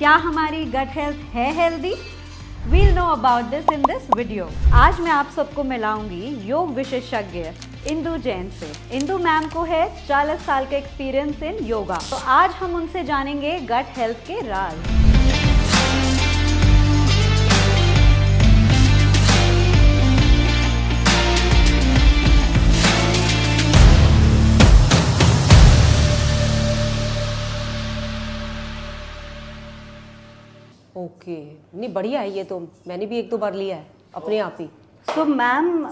क्या हमारी gut health है healthy? We'll know about this in this video. आज मैं आप सबको मिलाऊंगी योग विशेषज्ञ इंदु जैन से। इंदु मैम को है 40 साल का एक्सपीरियंस इन योगा। तो आज हम उनसे जानेंगे गट हेल्थ के राज। ओके नहीं बढ़िया है ये तो। मैंने भी एक दो बार लिया है अपने आप ही। तो मैम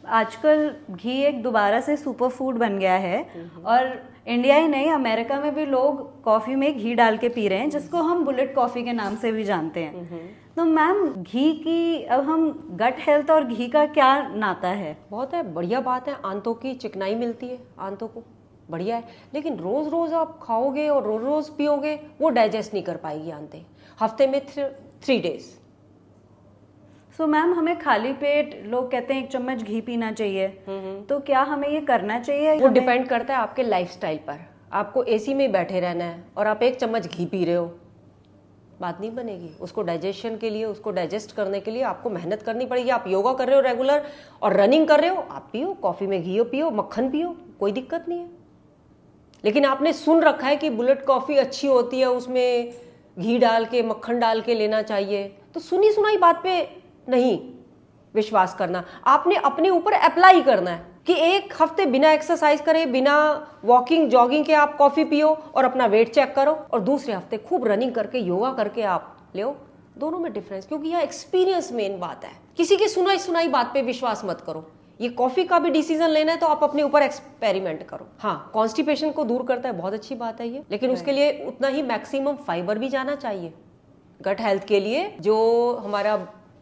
आजकल घी एक दोबारा से सुपर फूड बन गया है और इंडिया ही नहीं अमेरिका में भी लोग कॉफ़ी में घी डाल के पी रहे हैं, जिसको हम बुलेट कॉफ़ी के नाम से भी जानते हैं। तो मैम घी की अब हम गट हेल्थ और घी का क्या नाता है? बहुत है, बढ़िया बात है। आंतों की चिकनाई मिलती है आंतों को, बढ़िया है। लेकिन रोज़ रोज़ आप खाओगे और रोज़ रोज़ पियोगे वो डाइजेस्ट नहीं कर पाएगी आंतें। हफ्ते में 3 डेज। सो मैम हमें खाली पेट लोग कहते हैं 1 चम्मच घी पीना चाहिए, तो क्या हमें ये करना चाहिए? वो डिपेंड करता है आपके लाइफस्टाइल पर। आपको एसी में बैठे रहना है और आप 1 चम्मच घी पी रहे हो, बात नहीं बनेगी। उसको डाइजेशन के लिए, उसको डाइजेस्ट करने के लिए आपको मेहनत करनी पड़ेगी। आप योगा कर रहे हो रेगुलर और रनिंग कर रहे हो, आप पियो, कॉफ़ी में घी पियो, मक्खन पियो, कोई दिक्कत नहीं है। लेकिन आपने सुन रखा है कि बुलेट कॉफ़ी अच्छी होती है, उसमें घी डाल के मक्खन डाल के लेना चाहिए, तो सुनी सुनाई बात पे नहीं विश्वास करना। आपने अपने ऊपर अप्लाई करना है कि 1 हफ्ते बिना एक्सरसाइज करे, बिना वॉकिंग जॉगिंग के आप कॉफ़ी पियो और अपना वेट चेक करो, और दूसरे हफ्ते खूब रनिंग करके योगा करके आप ले। दोनों में डिफरेंस, क्योंकि यह एक्सपीरियंस मेन बात है। किसी की सुनाई सुनाई बात पे विश्वास मत करो। ये कॉफ़ी का भी डिसीजन लेना है तो आप अपने ऊपर एक्सपेरिमेंट करो। हाँ, कॉन्स्टिपेशन को दूर करता है, बहुत अच्छी बात है ये। लेकिन उसके लिए उतना ही मैक्सिमम फाइबर भी जाना चाहिए गट हेल्थ के लिए। जो हमारा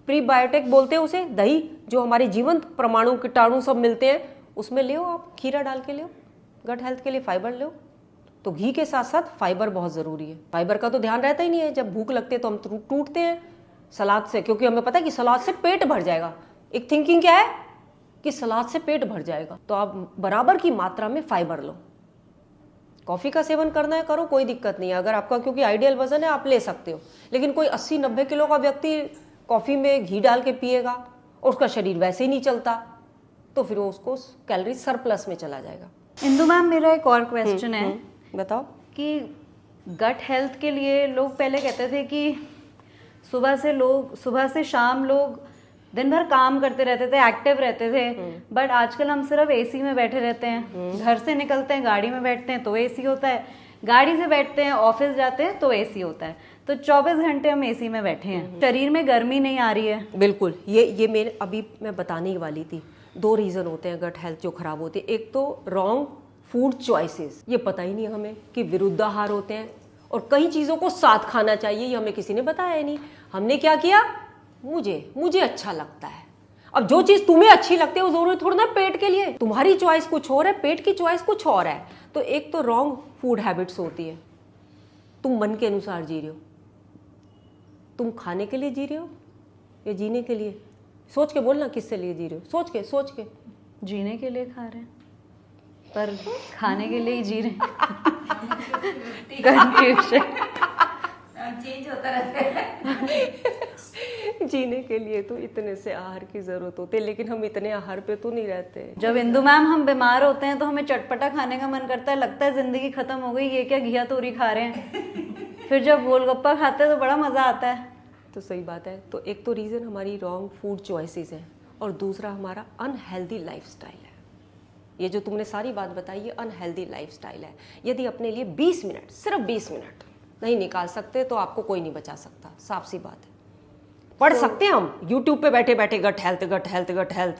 प्रीबायोटिक बोलते हैं उसे, दही, जो हमारे जीवंत परमाणु कीटाणु सब मिलते हैं, उसमें ले आप खीरा डाल के ले। गट हेल्थ के लिए फाइबर लो। तो घी के साथ साथ फाइबर बहुत ज़रूरी है। फाइबर का तो ध्यान रहता ही नहीं है। जब भूख लगती है तो हम टूटते हैं सलाद से, क्योंकि हमें पता है कि सलाद से पेट भर जाएगा। एक थिंकिंग क्या है कि सलाद से पेट भर जाएगा, तो आप बराबर की मात्रा में फाइबर लो। कॉफ़ी का सेवन करना है करो, कोई दिक्कत नहीं है। अगर आपका क्योंकि आइडियल वजन है आप ले सकते हो। लेकिन कोई 80-90 किलो का व्यक्ति कॉफ़ी में घी डाल के पिएगा और उसका शरीर वैसे ही नहीं चलता, तो फिर वो उसको कैलोरी सरप्लस में चला जाएगा। इंदु मैम मेरा एक और क्वेश्चन है, बताओ। कि गट हेल्थ के लिए लोग पहले कहते थे कि सुबह से शाम लोग दिन भर काम करते रहते थे, एक्टिव रहते थे, बट आजकल हम सिर्फ एसी में बैठे रहते हैं। घर से निकलते हैं, गाड़ी में बैठते हैं तो एसी होता है, गाड़ी से बैठते हैं, ऑफिस जाते हैं तो एसी होता है। तो 24 घंटे हम एसी में बैठे हैं, शरीर में गर्मी नहीं आ रही है। बिल्कुल, ये मेरे अभी मैं बताने ही वाली थी। 2 रीज़न होते हैं गट हेल्थ जो खराब होते हैं। एक तो रॉन्ग फूड चॉइसेस, ये पता ही नहीं हमें कि विरुद्धाहार होते हैं और कई चीज़ों को साथ खाना चाहिए, ये हमें किसी ने बताया ही नहीं। हमने क्या किया, मुझे अच्छा लगता है। अब जो चीज़ तुम्हें अच्छी लगती है वो जरूरी थोड़ा ना पेट के लिए। तुम्हारी चॉइस कुछ और है, पेट की चॉइस कुछ और है। तो एक तो रॉन्ग फूड हैबिट्स होती है। तुम मन के अनुसार जी रहे हो, तुम खाने के लिए जी रहे हो या जीने के लिए? सोच के बोलना, किससे लिए जी रहे हो? सोच के। जीने के लिए खा रहे हैं पर खाने के लिए ही जी रहे हैं। कंफ्यूजन चेंज होता रहता है। जीने के लिए तो इतने से आहार की जरूरत होती है, लेकिन हम इतने आहार पे तो नहीं रहते। जब इंदु मैम हम बीमार होते हैं तो हमें चटपटा खाने का मन करता है, लगता है जिंदगी खत्म हो गई, ये क्या घिया तोरी खा रहे हैं। फिर जब गोलगप्पा खाते हैं तो बड़ा मजा आता है। तो सही बात है। तो एक तो रीज़न हमारी रॉन्ग फूड चॉइसेस हैं और दूसरा हमारा अनहेल्दी लाइफस्टाइल है। ये जो तुमने सारी बात बताई ये अनहेल्दी लाइफस्टाइल है। यदि अपने लिए 20 मिनट, सिर्फ 20 मिनट नहीं निकाल सकते तो आपको कोई नहीं बचा सकता। साफ सी बात है। पढ़ सकते हैं हम यूट्यूब पे बैठे बैठे gut health.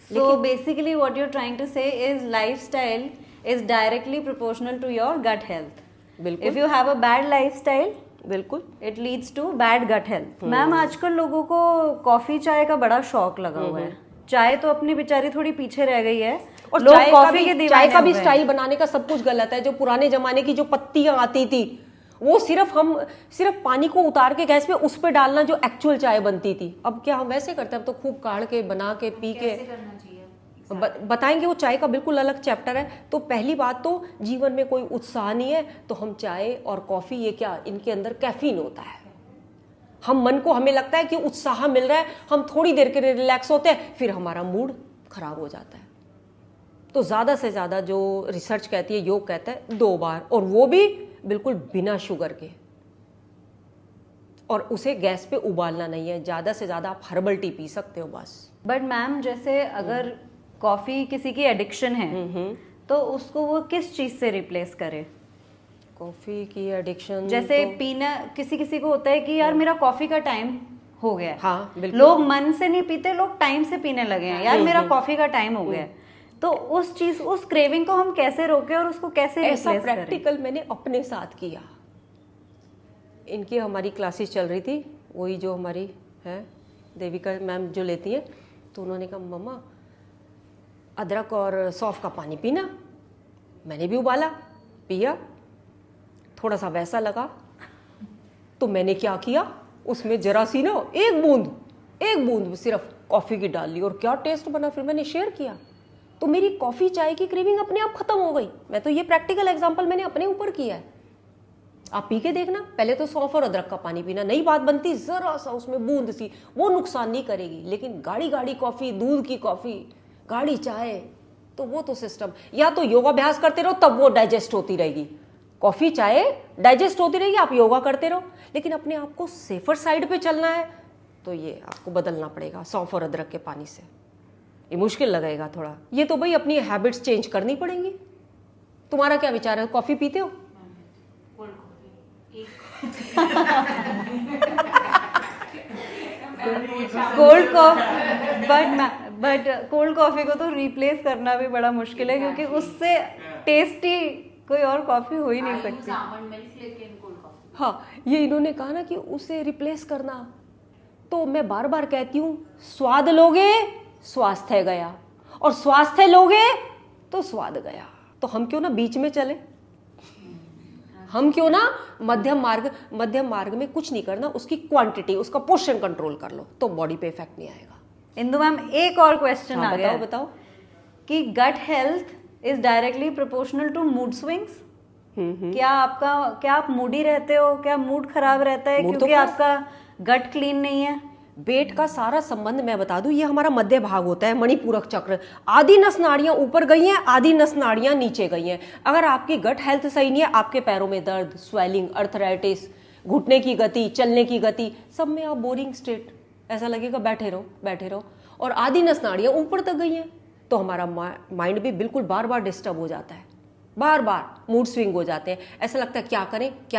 So basically what you're trying to say is lifestyle is directly proportional to your gut health. बिल्कुल। If you have a bad lifestyle, बिल्कुल, it leads to bad gut health. Ma'am आजकल लोगों को coffee चाय का बड़ा शौक लगा हुआ है। चाय तो अपनी बेचारी थोड़ी पीछे रह गई है और लोग चाय कॉफी के चाय का भी दीवाने हो गए। स्टाइल बनाने का सब कुछ गलत है। जो पुराने जमाने की जो पत्तियां आती थी वो सिर्फ पानी को उतार के गैस पे उस पे डालना जो एक्चुअल चाय बनती थी। अब क्या हम वैसे करते हैं? अब तो खूब काढ़ के बना के पी के। करना चाहिए बताएंगे, वो चाय का बिल्कुल अलग चैप्टर है। तो पहली बात तो जीवन में कोई उत्साह नहीं है तो हम चाय और कॉफ़ी, ये क्या, इनके अंदर कैफीन होता है। हम मन को, हमें लगता है कि उत्साह मिल रहा है, हम थोड़ी देर के लिए रिलैक्स होते हैं, फिर हमारा मूड खराब हो जाता है। तो ज़्यादा से ज़्यादा जो रिसर्च कहती है, योग कहता है 2 बार, और वो भी बिल्कुल बिना शुगर के, और उसे गैस पे उबालना नहीं है। ज़्यादा से ज़्यादा आप हर्बल टी पी सकते हो बस। बट मैम, जैसे अगर कॉफ़ी किसी की एडिक्शन है तो उसको वो किस चीज़ से रिप्लेस करे? कॉफ़ी की एडिक्शन जैसे पीना, किसी किसी को होता है कि यार मेरा कॉफ़ी का टाइम हो गया। हाँ, बिल्कुल। लोग मन से नहीं पीते, लोग टाइम से पीने लगे हैं, यार मेरा कॉफ़ी का टाइम हो गया। तो उस चीज़, उस क्रेविंग को हम कैसे रोकें और उसको कैसे ऐसा रिप्लेस करें? प्रैक्टिकल मैंने अपने साथ किया। इनकी हमारी क्लासेस चल रही थी, वही जो हमारी है देविका मैम जो लेती है, तो उन्होंने कहा मम्मा अदरक और सौंफ का पानी पीना। मैंने भी उबाला, पिया, थोड़ा सा वैसा लगा, तो मैंने क्या किया, उसमें जरा सी ना एक बूंद सिर्फ कॉफ़ी की डाल ली, और क्या टेस्ट बना। फिर मैंने शेयर किया, तो मेरी कॉफ़ी चाय की क्रेविंग अपने आप खत्म हो गई। मैं तो ये प्रैक्टिकल एग्जांपल मैंने अपने ऊपर किया है, आप पी के देखना। पहले तो सौंफ और अदरक का पानी पीना, नई बात बनती, जरा सा उसमें बूंद सी, वो नुकसान नहीं करेगी। लेकिन गाढ़ी कॉफ़ी, दूध की कॉफ़ी, गाढ़ी चाय, तो वो तो सिस्टम, या तो योगाभ्यास करते रहो तब वो डाइजेस्ट होती रहेगी। कॉफ़ी चाय डाइजेस्ट होती रहेगी, आप योगा करते रहो। लेकिन अपने आप को सेफर साइड पे चलना है तो ये आपको बदलना पड़ेगा सौंफ और अदरक के पानी से। ये मुश्किल लगेगा थोड़ा, ये तो भाई अपनी हैबिट्स चेंज करनी पड़ेंगी। तुम्हारा क्या विचार है, कॉफ़ी पीते हो? Cold coffee, but cold coffee को तो रिप्लेस करना भी बड़ा मुश्किल है, क्योंकि उससे टेस्टी कोई और कॉफी हो ही नहीं सकती। हाँ, ये इन्होंने कहा ना कि उसे रिप्लेस करना, तो मैं बार बार कहती हूँ, स्वाद लोगे स्वास्थ्य गया, और स्वास्थ्य लोगे तो स्वाद गया। तो हम क्यों ना बीच में चले, हम क्यों ना मध्यम मार्ग में कुछ नहीं करना, उसकी क्वांटिटी, उसका पोर्शन कंट्रोल कर लो, तो बॉडी पे इफेक्ट नहीं आएगा। इंदु मैम, एक और क्वेश्चन आ गया, बताओ कि gut health is directly proportional to mood swings. क्या आप मूडी रहते हो, क्या मूड खराब रहता है क्योंकि आपका गट क्लीन नहीं है? वेट का सारा संबंध मैं बता दूं, ये हमारा मध्य भाग होता है, मणिपूरक चक्र। आधी नस नाड़ियां ऊपर गई हैं, आधी नस नाड़ियां नीचे गई हैं। अगर आपकी गट हेल्थ सही नहीं है, आपके पैरों में दर्द, स्वेलिंग, अर्थराइटिस, घुटने की गति, चलने की गति, सब में आप बोरिंग स्टेट, ऐसा लगेगा बैठे रहो। और आधी नस नाड़ियां ऊपर तक गई हैं, तो हमारा माइंड भी बिल्कुल बार बार डिस्टर्ब हो जाता है, बार बार मूड स्विंग हो जाते हैं। ऐसा लगता है क्या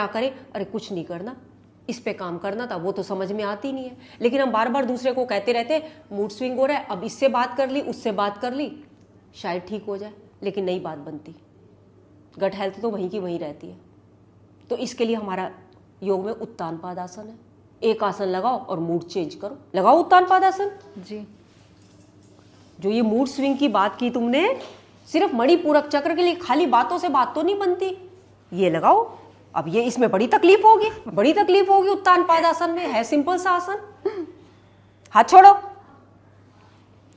करें, अरे कुछ नहीं करना, इस पे काम करना था, वो तो समझ में आती नहीं है। लेकिन हम बार बार दूसरे को कहते रहते हैं मूड स्विंग हो रहा है, अब इससे बात कर ली, उससे बात कर ली, शायद ठीक हो जाए, लेकिन नई बात बनती। गट हेल्थ तो वहीं की वहीं रहती है। तो इसके लिए हमारा योग में उत्तान पादासन है। एक आसन लगाओ और मूड चेंज करो। लगाओ उत्तान पादासन जी। जो ये मूड स्विंग की बात की तुमने, सिर्फ मणिपूरक चक्र के लिए, खाली बातों से बात तो नहीं बनती, ये लगाओ। अब ये इसमें बड़ी तकलीफ होगी उत्तान पादासन में, है सिंपल सा आसन। हाथ छोड़ो,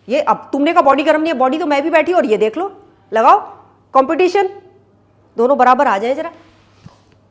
ये अब तुमने कहा बॉडी गर्म नहीं है, बॉडी तो मैं भी बैठी, और ये देख लो, लगाओ, कंपटीशन, दोनों बराबर आ जाए जरा।